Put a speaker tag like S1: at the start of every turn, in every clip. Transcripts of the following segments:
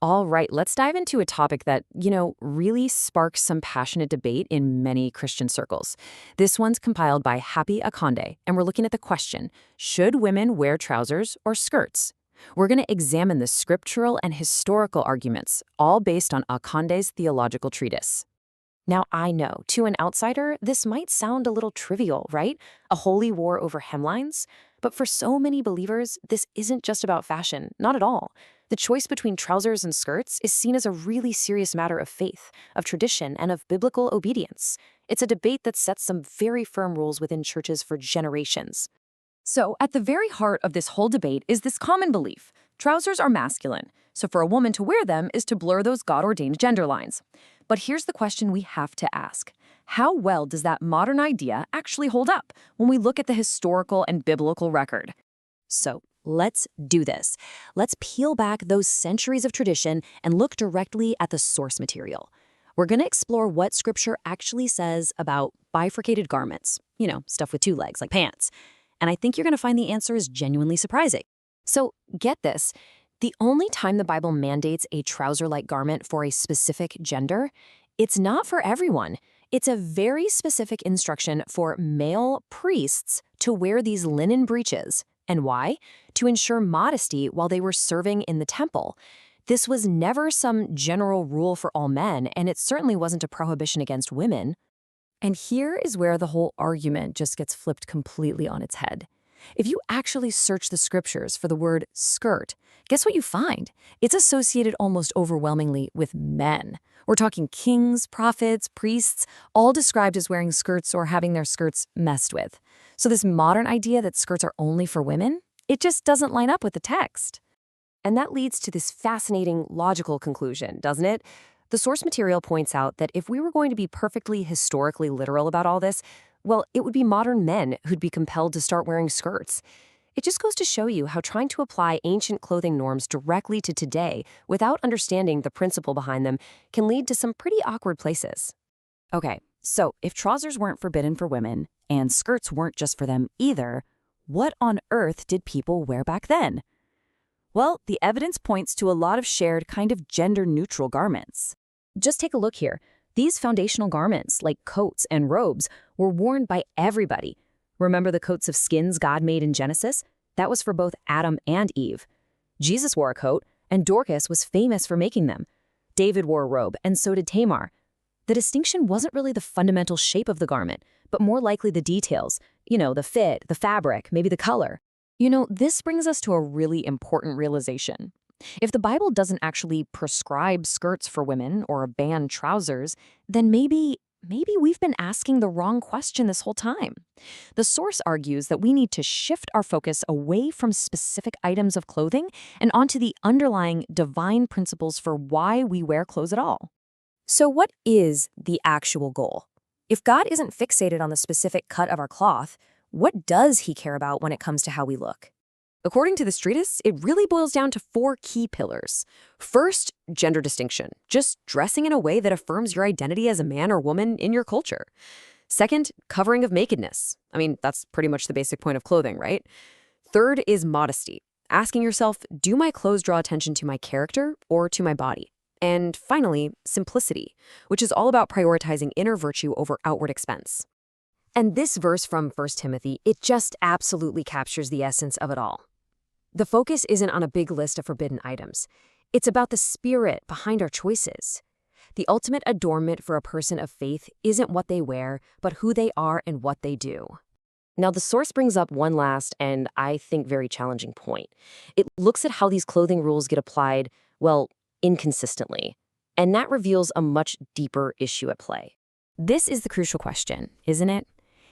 S1: All right, let's dive into a topic that, really sparks some passionate debate in many Christian circles. This one's compiled by Happy Akonde, and we're looking at the question, should women wear trousers or skirts? We're going to examine the scriptural and historical arguments, all based on Akonde's theological treatise. Now, I know, to an outsider, this might sound a little trivial, right? A holy war over hemlines? But for so many believers, this isn't just about fashion, not at all. The choice between trousers and skirts is seen as a really serious matter of faith, of tradition, and of biblical obedience. It's a debate that sets some very firm rules within churches for generations. So, at the very heart of this whole debate is this common belief. Trousers are masculine, so for a woman to wear them is to blur those God-ordained gender lines. But here's the question we have to ask. How well does that modern idea actually hold up when we look at the historical and biblical record? So, let's do this. Let's peel back those centuries of tradition and look directly at the source material. We're going to explore what Scripture actually says about bifurcated garments, stuff with two legs, like pants. And I think you're going to find the answer is genuinely surprising. So, get this. The only time the Bible mandates a trouser-like garment for a specific gender, it's not for everyone. It's a very specific instruction for male priests to wear these linen breeches. And why? To ensure modesty while they were serving in the temple. This was never some general rule for all men, and it certainly wasn't a prohibition against women. And here is where the whole argument just gets flipped completely on its head. If you actually search the scriptures for the word skirt, guess what you find? It's associated almost overwhelmingly with men. We're talking kings, prophets, priests, all described as wearing skirts or having their skirts messed with. So this modern idea that skirts are only for women, it just doesn't line up with the text. And that leads to this fascinating logical conclusion, doesn't it? The source material points out that if we were going to be perfectly historically literal about all this, well, it would be modern men who'd be compelled to start wearing skirts. It just goes to show you how trying to apply ancient clothing norms directly to today without understanding the principle behind them can lead to some pretty awkward places. Okay, so if trousers weren't forbidden for women and skirts weren't just for them either, what on earth did people wear back then? Well, the evidence points to a lot of shared kind of gender-neutral garments. Just take a look here. These foundational garments, like coats and robes, were worn by everybody. Remember the coats of skins God made in Genesis? That was for both Adam and Eve. Jesus wore a coat, and Dorcas was famous for making them. David wore a robe, and so did Tamar. The distinction wasn't really the fundamental shape of the garment, but more likely the details. The fit, the fabric, maybe the color. This brings us to a really important realization. If the Bible doesn't actually prescribe skirts for women or ban trousers, then maybe we've been asking the wrong question this whole time. The source argues that we need to shift our focus away from specific items of clothing and onto the underlying divine principles for why we wear clothes at all. So what is the actual goal? If God isn't fixated on the specific cut of our cloth, what does he care about when it comes to how we look? According to this treatise, it really boils down to 4 key pillars. First, gender distinction, just dressing in a way that affirms your identity as a man or woman in your culture. Second, covering of nakedness. That's pretty much the basic point of clothing, right? Third is modesty, asking yourself, do my clothes draw attention to my character or to my body? And finally, simplicity, which is all about prioritizing inner virtue over outward expense. And this verse from 1 Timothy, it just absolutely captures the essence of it all. The focus isn't on a big list of forbidden items. It's about the spirit behind our choices. The ultimate adornment for a person of faith isn't what they wear, but who they are and what they do. Now, the source brings up one last and I think very challenging point. It looks at how these clothing rules get applied, inconsistently. And that reveals a much deeper issue at play. This is the crucial question, isn't it?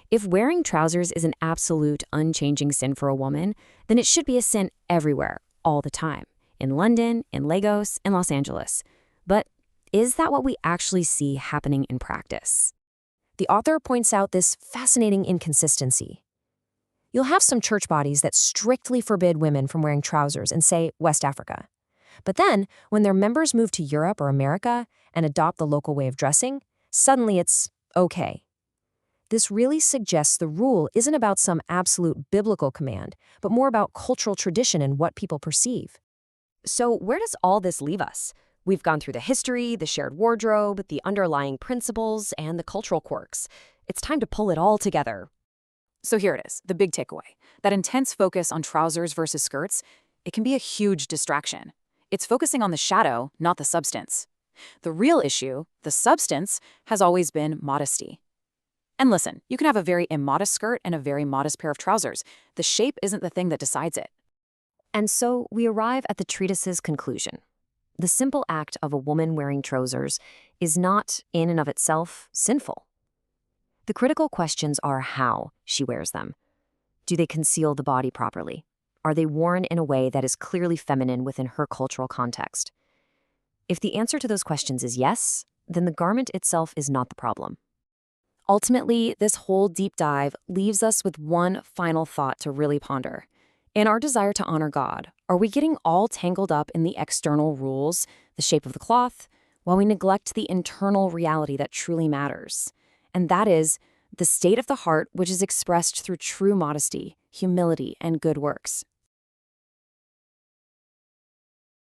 S1: If wearing trousers is an absolute, unchanging sin for a woman, then it should be a sin everywhere, all the time, in London, in Lagos, in Los Angeles. But is that what we actually see happening in practice? The author points out this fascinating inconsistency. You'll have some church bodies that strictly forbid women from wearing trousers in, say, West Africa. But then, when their members move to Europe or America and adopt the local way of dressing, suddenly it's okay. This really suggests the rule isn't about some absolute biblical command, but more about cultural tradition and what people perceive.
S2: So where does all this leave us? We've gone through the history, the shared wardrobe, the underlying principles, and the cultural quirks. It's time to pull it all together.
S1: So here it is, the big takeaway. That intense focus on trousers versus skirts, it can be a huge distraction. It's focusing on the shadow, not the substance. The real issue, the substance, has always been modesty. And listen, you can have a very immodest skirt and a very modest pair of trousers. The shape isn't the thing that decides it.
S2: And so we arrive at the treatise's conclusion. The simple act of a woman wearing trousers is not, in and of itself, sinful. The critical questions are how she wears them. Do they conceal the body properly? Are they worn in a way that is clearly feminine within her cultural context? If the answer to those questions is yes, then the garment itself is not the problem. Ultimately, this whole deep dive leaves us with one final thought to really ponder. In our desire to honor God, are we getting all tangled up in the external rules, the shape of the cloth, while we neglect the internal reality that truly matters? And that is the state of the heart, which is expressed through true modesty, humility, and good works.